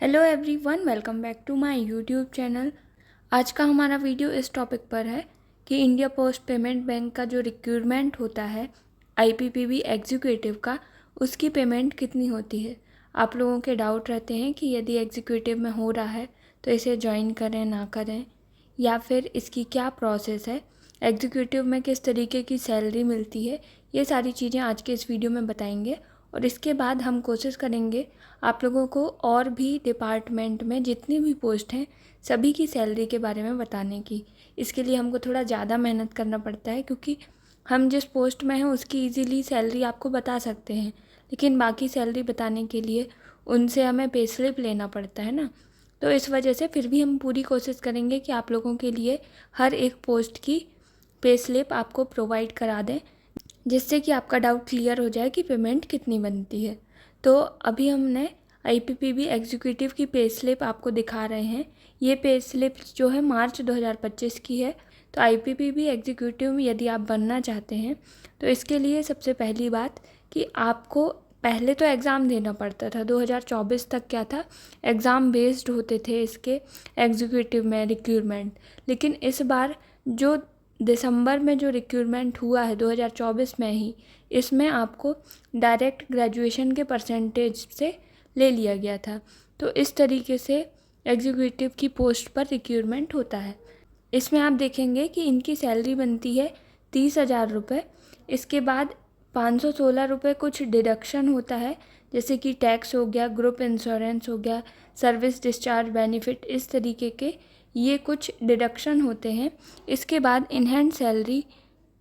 Hello everyone, welcome back to my YouTube channel. आज का हमारा वीडियो इस टॉपिक पर है कि इंडिया पोस्ट पेमेंट बैंक का जो रिक्रूटमेंट होता है आईपीपीबी एग्जीक्यूटिव का, उसकी पेमेंट कितनी होती है। आप लोगों के डाउट रहते हैं कि यदि एग्जीक्यूटिव में हो रहा है तो इसे ज्वाइन करें ना करें, या फिर इसकी क्या प्रोसेस है, एग्जीक्यूटिव में किस तरीके की सैलरी मिलती है। ये सारी चीज़ें आज के इस वीडियो में बताएंगे और इसके बाद हम कोशिश करेंगे आप लोगों को और भी डिपार्टमेंट में जितनी भी पोस्ट हैं सभी की सैलरी के बारे में बताने की। इसके लिए हमको थोड़ा ज़्यादा मेहनत करना पड़ता है, क्योंकि हम जिस पोस्ट में हैं उसकी इजीली सैलरी आपको बता सकते हैं, लेकिन बाकी सैलरी बताने के लिए उनसे हमें पे स्लिप लेना पड़ता है ना। तो इस वजह से फिर भी हम पूरी कोशिश करेंगे कि आप लोगों के लिए हर एक पोस्ट की पे स्लिप आपको प्रोवाइड करा दें, जिससे कि आपका डाउट क्लियर हो जाए कि पेमेंट कितनी बनती है। तो अभी हमने आईपीपीबी एग्जीक्यूटिव की पे स्लिप आपको दिखा रहे हैं। ये पे स्लिप जो है मार्च 2025 की है। तो आईपीपीबी एग्जीक्यूटिव में यदि आप बनना चाहते हैं तो इसके लिए सबसे पहली बात कि आपको पहले तो एग्ज़ाम देना पड़ता था। 2024 तक क्या था, एग्ज़ाम बेस्ड होते थे इसके एग्जीक्यूटिव में रिक्रूटमेंट। लेकिन इस बार जो दिसंबर में जो रिक्रूटमेंट हुआ है 2024 में ही, इसमें आपको डायरेक्ट ग्रेजुएशन के परसेंटेज से ले लिया गया था। तो इस तरीके से एग्जीक्यूटिव की पोस्ट पर रिक्रूटमेंट होता है। इसमें आप देखेंगे कि इनकी सैलरी बनती है 30,000 रुपये। इसके बाद 516 रुपये कुछ डिडक्शन होता है, जैसे कि टैक्स हो गया, ग्रुप इंश्योरेंस हो गया, सर्विस डिस्चार्ज बेनिफिट, इस तरीके के ये कुछ डिडक्शन होते हैं। इसके बाद इन हैंड सैलरी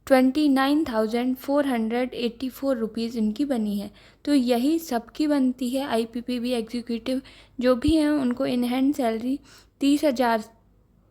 29,484 रुपीज़ इनकी बनी है। तो यही सबकी बनती है। आईपीपीबी एग्जीक्यूटिव जो भी हैं उनको इन हैंड सैलरी 30,000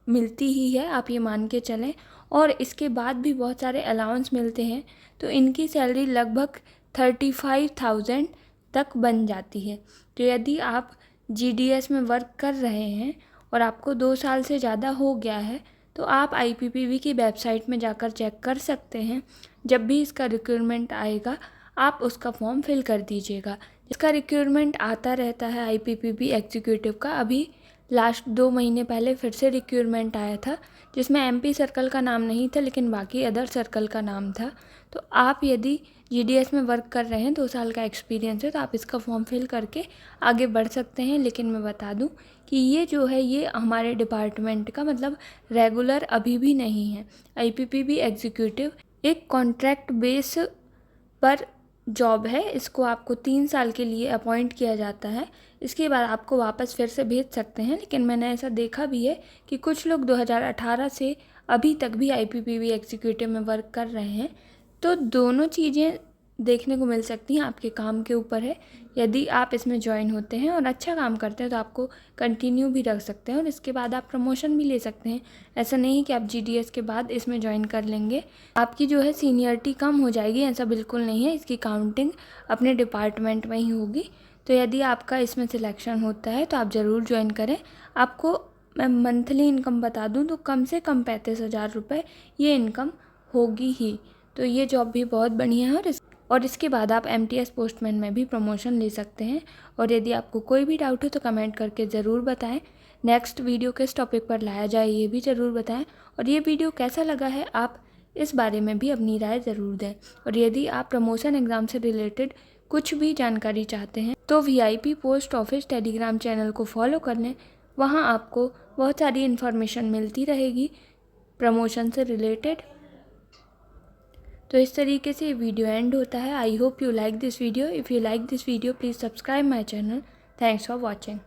मिलती ही है, आप ये मान के चलें। और इसके बाद भी बहुत सारे अलाउंस मिलते हैं, तो इनकी सैलरी लगभग 35,000 तक बन जाती है। तो यदि आप जीडीएस में वर्क कर रहे हैं और आपको 2 साल से ज़्यादा हो गया है, तो आप आईपीपीबी की वेबसाइट में जाकर चेक कर सकते हैं। जब भी इसका रिक्रूटमेंट आएगा आप उसका फॉर्म फिल कर दीजिएगा। इसका रिक्रूटमेंट आता रहता है आईपीपीबी एग्जीक्यूटिव का। अभी लास्ट 2 महीने पहले फिर से रिक्रूटमेंट आया था, जिसमें एमपी सर्कल का नाम नहीं था लेकिन बाकी अदर सर्कल का नाम था। तो आप यदि जीडीएस में वर्क कर रहे हैं, 2 साल का एक्सपीरियंस है, तो आप इसका फॉर्म फिल करके आगे बढ़ सकते हैं। लेकिन मैं बता दूं कि ये जो है ये हमारे डिपार्टमेंट का मतलब रेगुलर अभी भी नहीं है। आईपीपीबी एग्जीक्यूटिव एक कॉन्ट्रैक्ट बेस पर जॉब है। इसको आपको 3 साल के लिए अपॉइंट किया जाता है। इसके बाद आपको वापस फिर से भेज सकते हैं। लेकिन मैंने ऐसा देखा भी है कि कुछ लोग 2018 से अभी तक भी आईपीपीबी एग्जीक्यूटिव में वर्क कर रहे हैं। तो दोनों चीज़ें देखने को मिल सकती हैं, आपके काम के ऊपर है। यदि आप इसमें ज्वाइन होते हैं और अच्छा काम करते हैं तो आपको कंटिन्यू भी रख सकते हैं और इसके बाद आप प्रमोशन भी ले सकते हैं। ऐसा नहीं है कि आप जीडीएस के बाद इसमें ज्वाइन कर लेंगे आपकी जो है सीनियरिटी कम हो जाएगी, ऐसा बिल्कुल नहीं है। इसकी काउंटिंग अपने डिपार्टमेंट में ही होगी। तो यदि आपका इसमें सिलेक्शन होता है तो आप ज़रूर ज्वाइन करें। आपको मैं मंथली इनकम बता दूं तो कम से कम 35,000 रुपये ये इनकम होगी ही। तो ये जॉब भी बहुत बढ़िया है और इसके बाद आप एमटीएस पोस्टमैन में भी प्रमोशन ले सकते हैं। और यदि आपको कोई भी डाउट हो तो कमेंट करके ज़रूर बताएं। नेक्स्ट वीडियो किस टॉपिक पर लाया जाए ये भी ज़रूर बताएं। और ये वीडियो कैसा लगा है आप इस बारे में भी अपनी राय ज़रूर दें। और यदि आप प्रमोशन एग्ज़ाम से रिलेटेड कुछ भी जानकारी चाहते हैं तो VIP post office Telegram channel को फॉलो कर लें। वहाँ आपको बहुत सारी इन्फॉर्मेशन मिलती रहेगी प्रमोशन से रिलेटेड। तो इस तरीके से वीडियो एंड होता है। I hope you like this video. If you like this video please subscribe my channel. Thanks for watching.